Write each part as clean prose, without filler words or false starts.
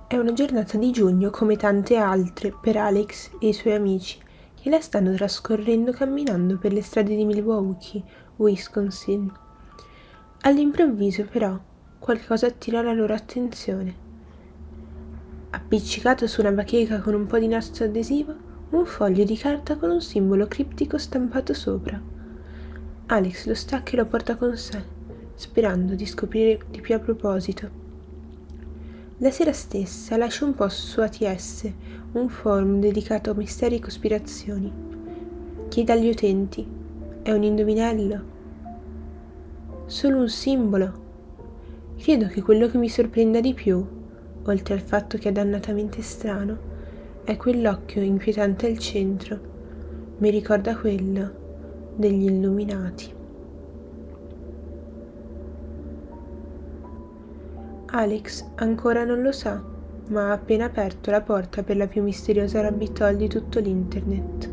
È una giornata di giugno come tante altre per Alex e i suoi amici, che la stanno trascorrendo camminando per le strade di Milwaukee, Wisconsin. All'improvviso, però, qualcosa attira la loro attenzione. Appiccicato su una bacheca con un po' di nastro adesivo, un foglio di carta con un simbolo criptico stampato sopra. Alex lo stacca e lo porta con sé, sperando di scoprire di più a proposito. La sera stessa lascia un post su ATS, un forum dedicato a misteri e cospirazioni. Chiede agli utenti: è un indovinello? Solo un simbolo? Credo che quello che mi sorprenda di più, oltre al fatto che è dannatamente strano, è quell'occhio inquietante al centro. Mi ricorda quello degli Illuminati. Alex ancora non lo sa, ma ha appena aperto la porta per la più misteriosa rabbit hole di tutto l'internet.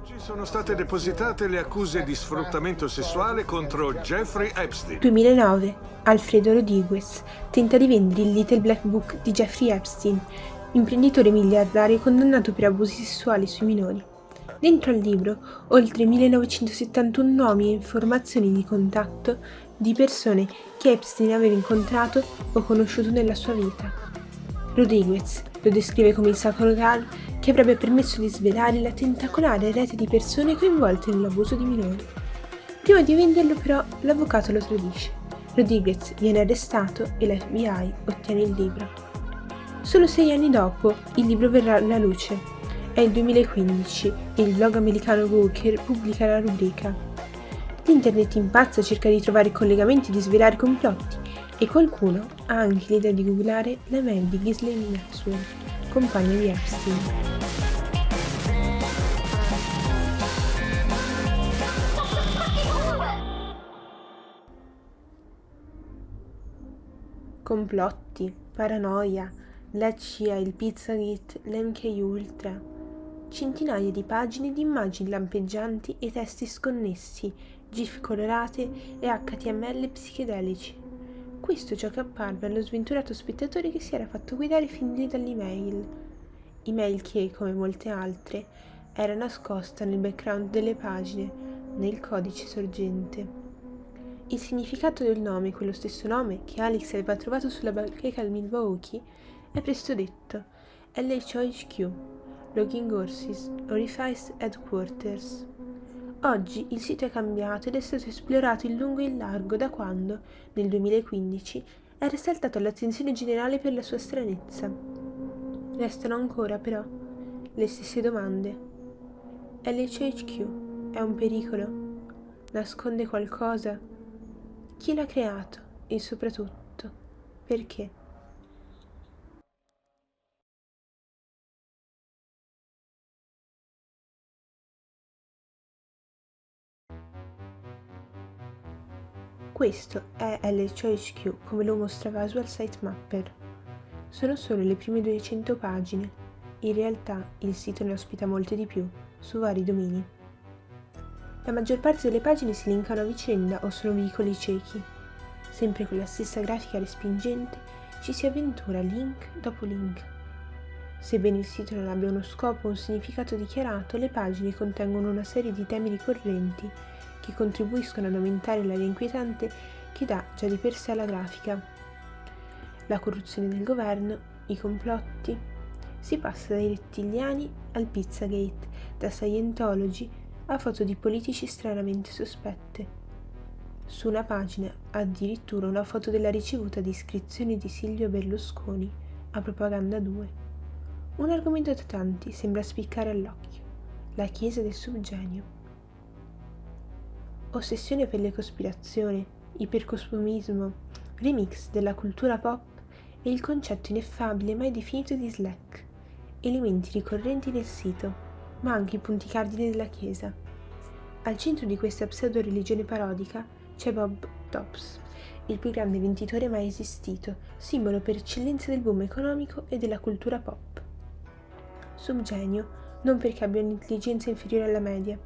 Oggi sono state depositate le accuse di sfruttamento sessuale contro Jeffrey Epstein. 2009. Alfredo Rodriguez tenta di vendere il Little Black Book di Jeffrey Epstein, imprenditore miliardario condannato per abusi sessuali sui minori. Dentro al libro, oltre 1971 nomi e informazioni di contatto di persone che Epstein aveva incontrato o conosciuto nella sua vita. Rodriguez lo descrive come il sacro Graal che avrebbe permesso di svelare la tentacolare rete di persone coinvolte nell'abuso di minori. Prima di venderlo, però, l'avvocato lo tradisce. Rodriguez viene arrestato e l'FBI ottiene il libro. Solo 6 anni dopo, il libro verrà alla luce. È il 2015 e il blog americano Gawker pubblica la rubrica. L'internet impazza, cerca di trovare collegamenti, di svelare complotti, e qualcuno ha anche l'idea di googlare le mail di Ghislaine Maxwell, compagna di Epstein. Complotti, paranoia, la CIA, il Pizzagate, l'MK Ultra. Centinaia di pagine di immagini lampeggianti e testi sconnessi, GIF colorate e HTML psichedelici. Questo è ciò che apparve allo sventurato spettatore che si era fatto guidare fin lì dall'email. Email che, come molte altre, era nascosta nel background delle pagine, nel codice sorgente. Il significato del nome, quello stesso nome che Alex aveva trovato sulla bacheca al Milwaukee, è presto detto: LHOHQ, Login Horses, Orifice Headquarters. Oggi il sito è cambiato ed è stato esplorato in lungo e in largo da quando, nel 2015, era saltato all'attenzione generale per la sua stranezza. Restano ancora, però, le stesse domande. LHHQ è un pericolo? Nasconde qualcosa? Chi l'ha creato? E soprattutto, perché? Questo è LHOHQ come lo mostra Visual Sitemapper. Sono solo le prime 200 pagine. In realtà il sito ne ospita molte di più, su vari domini. La maggior parte delle pagine si linkano a vicenda o sono vicoli ciechi. Sempre con la stessa grafica respingente ci si avventura link dopo link. Sebbene il sito non abbia uno scopo o un significato dichiarato, le pagine contengono una serie di temi ricorrenti che contribuiscono ad aumentare l'aria inquietante che dà già di per sé alla grafica. La corruzione del governo, i complotti. Si passa dai rettiliani al Pizzagate, da Scientology a foto di politici stranamente sospette. Su una pagina addirittura una foto della ricevuta di iscrizioni di Silvio Berlusconi a Propaganda 2. Un argomento da tanti sembra spiccare all'occhio: la Chiesa del subgenio. Ossessione per le cospirazioni, ipercostumismo, remix della cultura pop e il concetto ineffabile mai definito di Slack, elementi ricorrenti nel sito, ma anche i punti cardine della Chiesa. Al centro di questa pseudo-religione parodica c'è Bob Dobbs, il più grande venditore mai esistito, simbolo per eccellenza del boom economico e della cultura pop. subgenio, non perché abbia un'intelligenza inferiore alla media,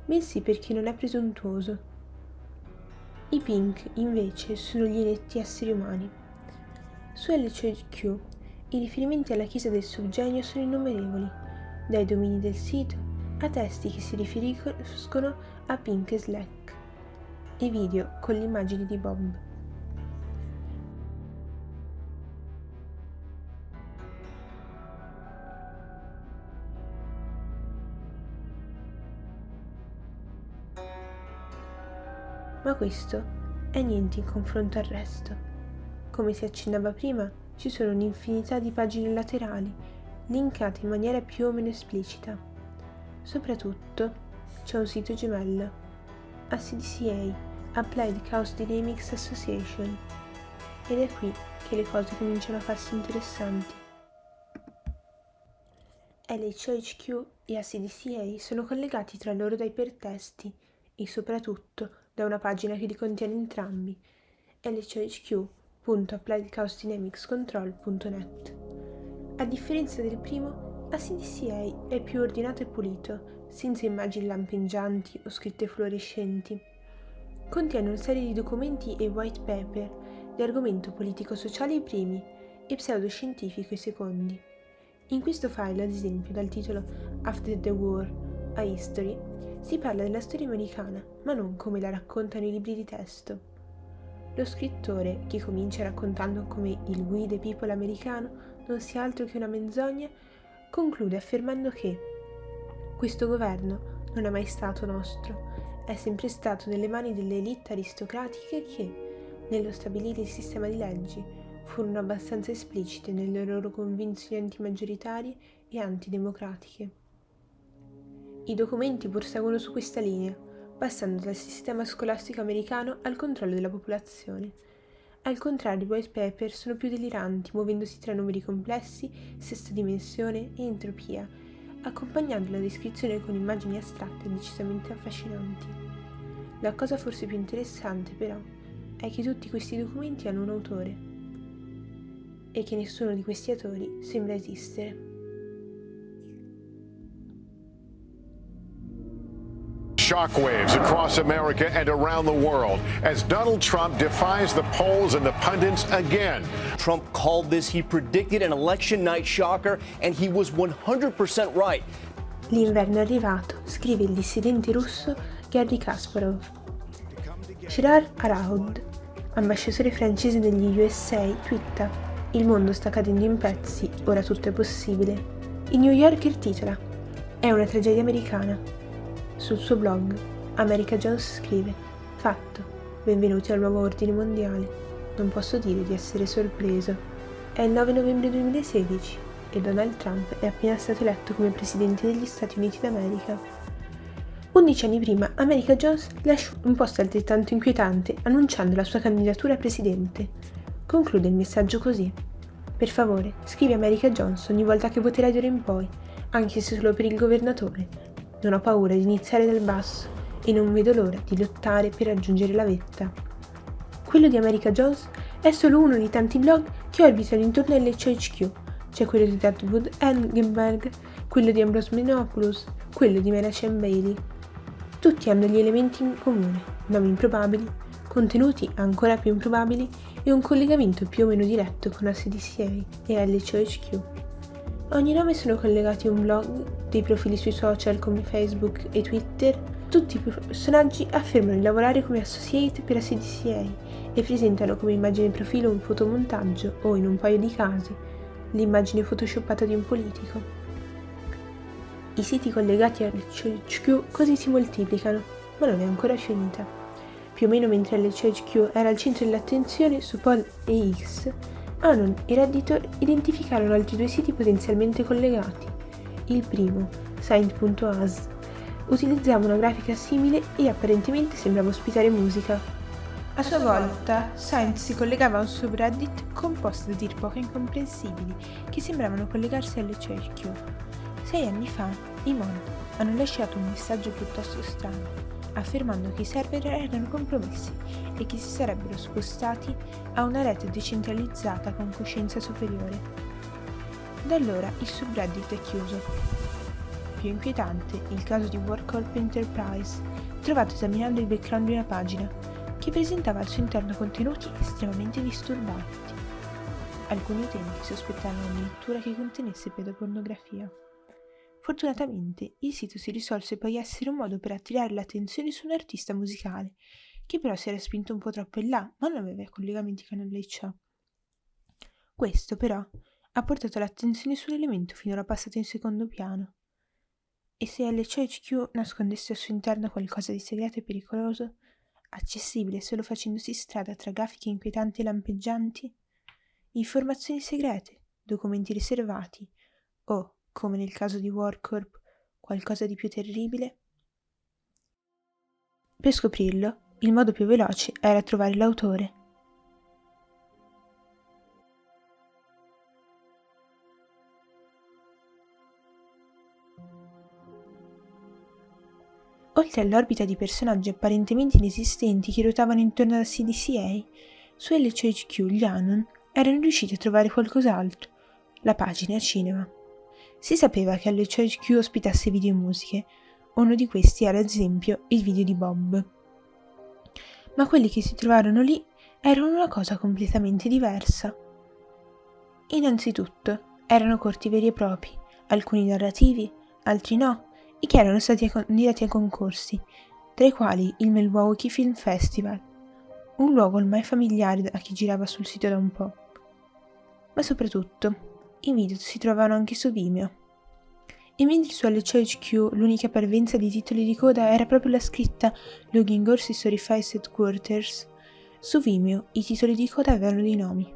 bensì perché non è presuntuoso. I Pink, invece, sono gli inetti esseri umani. Su LCHQ, i riferimenti alla chiesa del subgenio sono innumerevoli, dai domini del sito a testi che si riferiscono a Pink e Slack, e video con le immagini di Bob. Ma questo è niente in confronto al resto. Come si accennava prima, ci sono un'infinità di pagine laterali, linkate in maniera più o meno esplicita. Soprattutto c'è un sito gemello, ACDCA, Applied Chaos Dynamics Association, ed è qui che le cose cominciano a farsi interessanti. LCHQ e ACDCA sono collegati tra loro da ipertesti e soprattutto da una pagina che li contiene entrambi, lchq.appliedchaosdynamicscontrol.net. A differenza del primo, ACDCA è più ordinato e pulito, senza immagini lampeggianti o scritte fluorescenti. Contiene una serie di documenti e white paper di argomento politico-sociale i primi e pseudoscientifico i secondi. In questo file, ad esempio, dal titolo After the War, a History, si parla della storia americana, ma non come la raccontano i libri di testo. Lo scrittore, che comincia raccontando come il We the People americano non sia altro che una menzogna, conclude affermando che questo governo non è mai stato nostro, è sempre stato nelle mani delle elite aristocratiche che, nello stabilire il sistema di leggi, furono abbastanza esplicite nelle loro convinzioni antimaggioritarie e antidemocratiche. I documenti proseguono su questa linea, passando dal sistema scolastico americano al controllo della popolazione. Al contrario, i white paper sono più deliranti, muovendosi tra numeri complessi, sesta dimensione e entropia, accompagnando la descrizione con immagini astratte decisamente affascinanti. La cosa forse più interessante, però, è che tutti questi documenti hanno un autore e che nessuno di questi autori sembra esistere. Shockwaves across America and around the world as Donald Trump defies the polls and the pundits again. Trump called this, he predicted an election night shocker, and he was 100% right. L'inverno è arrivato, scrive il dissidente russo Garry Kasparov. Gerard Araud, ambasciatore francese degli USA, twitta: "Il mondo sta cadendo in pezzi, ora tutto è possibile". Il New Yorker titola: "È una tragedia americana". Sul suo blog, America Jones scrive: "Fatto, benvenuti al nuovo ordine mondiale. Non posso dire di essere sorpreso. È il 9 novembre 2016 e Donald Trump è appena stato eletto come presidente degli Stati Uniti d'America". 11 anni prima, America Jones lascia un post altrettanto inquietante annunciando la sua candidatura a presidente. Conclude il messaggio così: "Per favore, scrivi America Jones ogni volta che voterai d'ora in poi, anche se solo per il governatore. Non ho paura di iniziare dal basso e non vedo l'ora di lottare per raggiungere la vetta". Quello di America Jones è solo uno dei tanti blog che orbitano intorno all'HHQ. C'è quello di Deadwood Engelberg, quello di Ambrose Menopoulos, quello di Menachem Bailey. Tutti hanno gli elementi in comune: nomi improbabili, contenuti ancora più improbabili e un collegamento più o meno diretto con ACDCA e LCHQ. Ogni nome sono collegati a un blog, dei profili sui social come Facebook e Twitter. Tutti i personaggi affermano di lavorare come associate per ACDCA e presentano come immagine profilo un fotomontaggio o, in un paio di casi, l'immagine photoshoppata di un politico. I siti collegati al CHQ così si moltiplicano, ma non è ancora finita. Più o meno mentre l'CHQ era al centro dell'attenzione, su Paul e X, Anon e Redditor identificarono altri due siti potenzialmente collegati. Il primo, Saint.as, utilizzava una grafica simile e apparentemente sembrava ospitare musica. A sua volta, Saint si collegava a un subreddit composto da dir poco incomprensibili che sembravano collegarsi alle CHQ. 6 anni fa, i Mon hanno lasciato un messaggio piuttosto strano, affermando che i server erano compromessi e che si sarebbero spostati a una rete decentralizzata con coscienza superiore. Da allora il subreddit è chiuso. Più inquietante il caso di WorldCorp Enterprise, trovato esaminando il background di una pagina, che presentava al suo interno contenuti estremamente disturbanti. Alcuni utenti sospettarono addirittura che contenesse pedopornografia. Fortunatamente il sito si risolse poi essere un modo per attirare l'attenzione su un artista musicale, che però si era spinto un po' troppo in là, ma non aveva collegamenti con l'LHA. Questo però ha portato l'attenzione su un elemento finora passato in secondo piano. E se LHQ nascondesse al suo interno qualcosa di segreto e pericoloso, accessibile solo facendosi strada tra grafiche inquietanti e lampeggianti? Informazioni segrete, documenti riservati o, come nel caso di WorldCorp, qualcosa di più terribile? Per scoprirlo, il modo più veloce era trovare l'autore. Oltre all'orbita di personaggi apparentemente inesistenti che ruotavano intorno alla CDCA, su LCHQ gli Anon erano riusciti a trovare qualcos'altro, la pagina cinema. Si sapeva che LCHQ ospitasse video e musiche, uno di questi era ad esempio il video di Bob. Ma quelli che si trovarono lì erano una cosa completamente diversa. Innanzitutto, erano corti veri e propri, alcuni narrativi, altri no, e che erano stati candidati ai concorsi, tra i quali il Milwaukee Film Festival, un luogo ormai familiare a chi girava sul sito da un po'. Ma soprattutto, i video si trovavano anche su Vimeo. E mentre su LCHQ l'unica parvenza di titoli di coda era proprio la scritta Login Gorsi Storyfies Headquarters, su Vimeo i titoli di coda avevano dei nomi: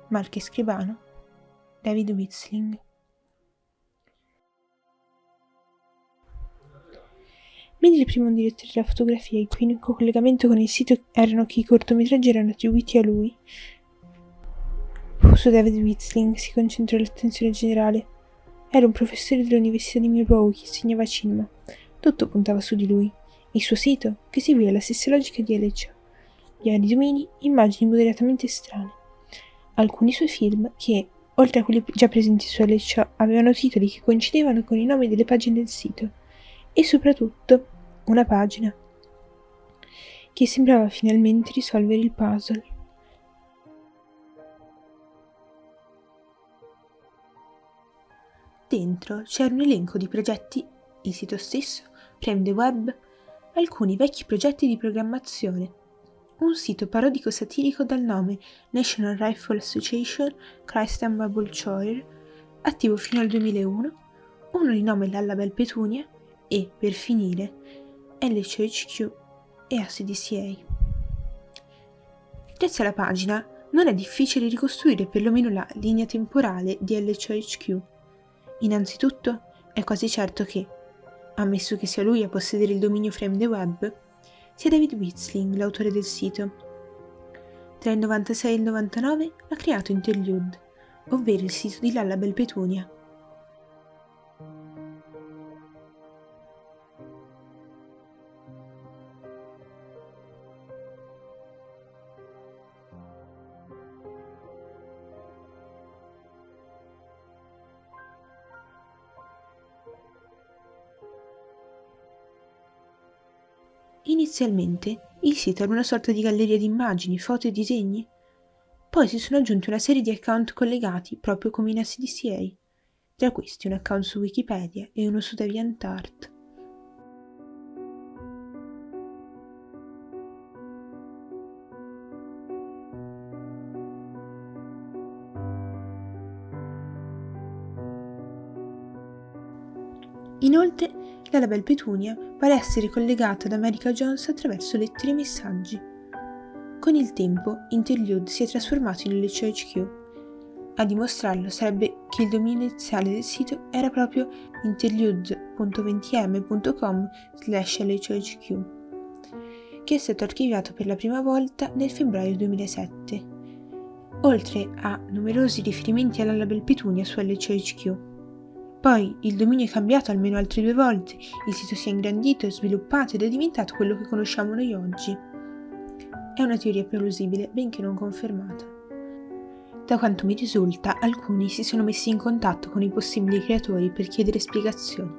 Marche Scribano, David Witzling. Mentre il primo direttore della fotografia e il cui unico collegamento con il sito erano che i cortometraggi erano attribuiti a lui, su David Witzling si concentrò l'attenzione generale. Era un professore dell'Università di Milwaukee, insegnava cinema. Tutto puntava su di lui. Il suo sito, che seguiva la stessa logica di LHA. Pieni di domini, immagini moderatamente strane. Alcuni suoi film, che, oltre a quelli già presenti su LHA, avevano titoli che coincidevano con i nomi delle pagine del sito. E soprattutto una pagina che sembrava finalmente risolvere il puzzle. Dentro c'era un elenco di progetti, il sito stesso, Frame the Web, alcuni vecchi progetti di programmazione, un sito parodico satirico dal nome National Rifle Association Christ and Bible Choir, attivo fino al 2001, uno di nome Lallabelle Petunia e, per finire, LCHQ e ACDCA. Grazie alla pagina non è difficile ricostruire perlomeno la linea temporale di LCHQ. Innanzitutto è quasi certo che, ammesso che sia lui a possedere il dominio Frame the Web, sia David Witzling l'autore del sito. Tra il 96 e il 99 ha creato Interlude, ovvero il sito di Lallabelle Petunia. Inizialmente il sito era una sorta di galleria di immagini, foto e disegni. Poi si sono aggiunti una serie di account collegati proprio come in ACDCA, tra questi un account su Wikipedia e uno su DeviantArt. Inoltre, la Lallabelle Petunia pare essere collegata ad America Jones attraverso lettere e messaggi. Con il tempo, Interlude si è trasformato in LCHQ. A dimostrarlo sarebbe che il dominio iniziale del sito era proprio interlude.20m.com/LCHQ, che è stato archiviato per la prima volta nel febbraio 2007, oltre a numerosi riferimenti alla Lallabelle Petunia su LCHQ. Poi il dominio è cambiato almeno altre 2 volte, il sito si è ingrandito e sviluppato ed è diventato quello che conosciamo noi oggi. È una teoria plausibile, benché non confermata. Da quanto mi risulta, alcuni si sono messi in contatto con i possibili creatori per chiedere spiegazioni,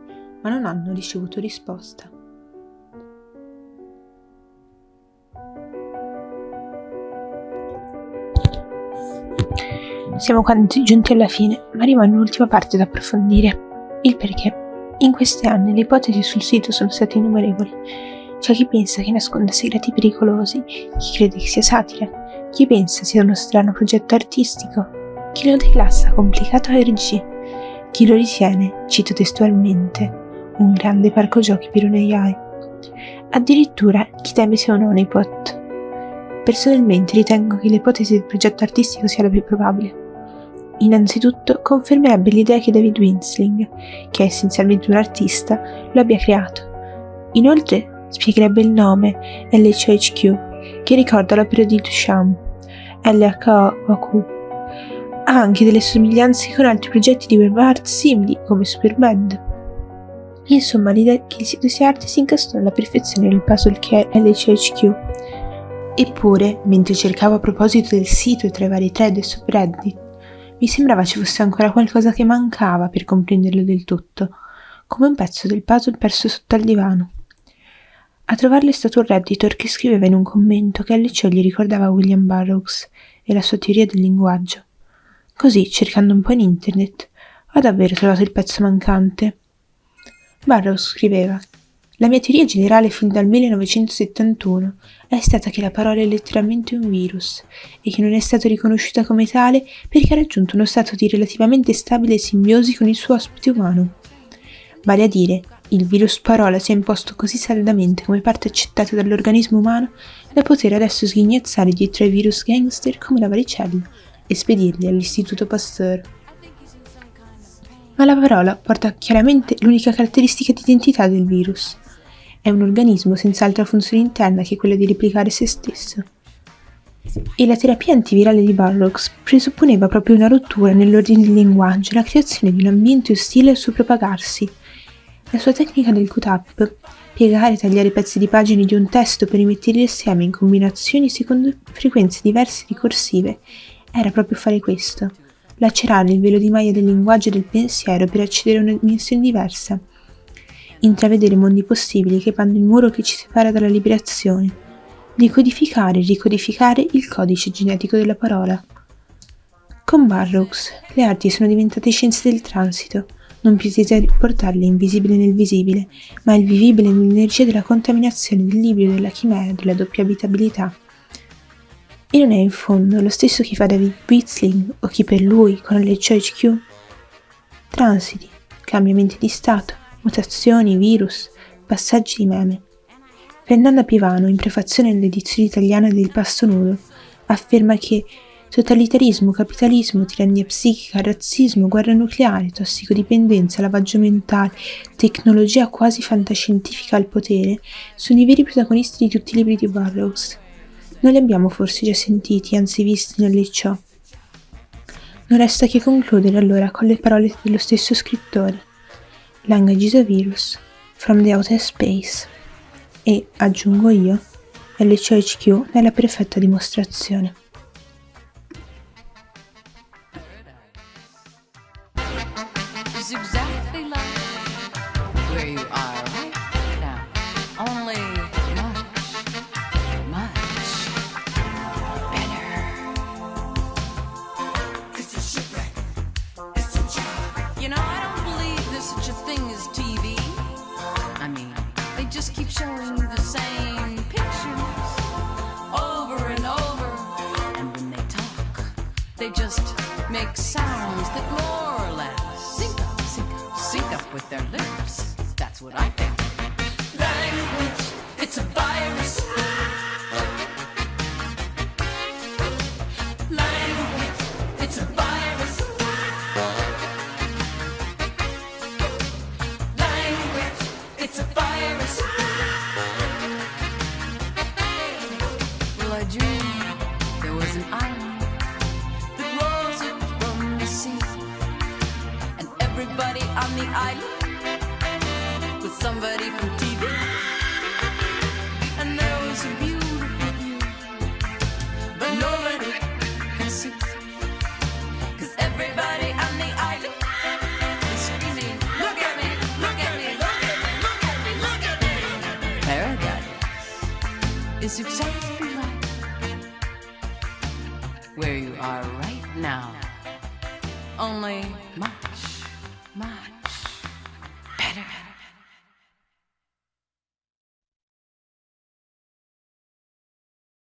ma non hanno ricevuto risposta. Siamo quasi giunti alla fine, ma rimane un'ultima parte da approfondire. Il perché. In questi anni le ipotesi sul sito sono state innumerevoli. C'è chi pensa che nasconda segreti pericolosi, chi crede che sia satira, chi pensa sia uno strano progetto artistico, chi lo declassa complicato ARG, chi lo ritiene, cito testualmente, un grande parco giochi per un AI. Addirittura chi teme sia un honeypot. Personalmente ritengo che l'ipotesi del progetto artistico sia la più probabile. Innanzitutto confermerebbe l'idea che David Winsling, che è essenzialmente un artista, lo abbia creato. Inoltre spiegherebbe il nome LHOHQ, che ricorda l'opera di Duchamp, LHOQ. Ha anche delle somiglianze con altri progetti di web art simili, come Superbad. Insomma, l'idea che il sito sia arte si incastrò alla perfezione nel puzzle che è LHOHQ. Eppure, mentre cercavo a proposito del sito e tra i vari thread e subreddit, mi sembrava ci fosse ancora qualcosa che mancava per comprenderlo del tutto, come un pezzo del puzzle perso sotto al divano. A trovarlo è stato un redditor che scriveva in un commento che LCO gli ricordava William Burroughs e la sua teoria del linguaggio. Così, cercando un po' in internet, ho davvero trovato il pezzo mancante. Burroughs scriveva: la mia teoria generale fin dal 1971 è stata che la parola è letteralmente un virus e che non è stata riconosciuta come tale perché ha raggiunto uno stato di relativamente stabile simbiosi con il suo ospite umano. Vale a dire, il virus parola si è imposto così saldamente come parte accettata dall'organismo umano da poter adesso sghignazzare dietro ai virus gangster come la varicella e spedirli all'Istituto Pasteur. Ma la parola porta chiaramente l'unica caratteristica di identità del virus. È un organismo senza altra funzione interna che quella di replicare se stesso. E la terapia antivirale di Burroughs presupponeva proprio una rottura nell'ordine del linguaggio e la creazione di un ambiente ostile al suo propagarsi. La sua tecnica del cut-up, piegare e tagliare pezzi di pagine di un testo per rimetterli assieme in combinazioni secondo frequenze diverse ricorsive, era proprio fare questo, lacerare il velo di maglia del linguaggio e del pensiero per accedere a una dimensione diversa, intravedere mondi possibili che vanno il muro che ci separa dalla liberazione, decodificare e ricodificare il codice genetico della parola. Con Burroughs le arti sono diventate scienze del transito, non più tese a riportare l'invisibile nel visibile, ma il vivibile nell'energia della contaminazione, del libro, della chimera, della doppia abitabilità. E non è in fondo lo stesso chi fa David Winsling o chi per lui con LHOHQ? Transiti, cambiamenti di stato, mutazioni, virus, passaggi di meme. Fernanda Pivano, in prefazione all'edizione italiana del Pasto Nudo, afferma che totalitarismo, capitalismo, tirannia psichica, razzismo, guerra nucleare, tossicodipendenza, lavaggio mentale, tecnologia quasi fantascientifica al potere sono i veri protagonisti di tutti i libri di Burroughs. Non li abbiamo forse già sentiti, anzi visti nell'I.C.O. Non resta che concludere allora con le parole dello stesso scrittore. Language is a virus, from the outer space. E, aggiungo io, LHOHQ nella perfetta dimostrazione. It's exactly like where you are right now. Only much better. It's a shipwreck. It's a job. You know, I don't believe there's such a thing as TV. I mean, they just keep showing you the same pictures over and over. And when they talk, they just make sounds that more or less sync up with their lips. That's what I think. Language, it's a virus. Language, it's a virus. Language, it's a virus. Well, I dreamed there was an island that rose up from the sea. Everybody on the island with somebody from TV, and there was a beautiful view, but nobody could see. is exactly like where you are right now. Only much, much better.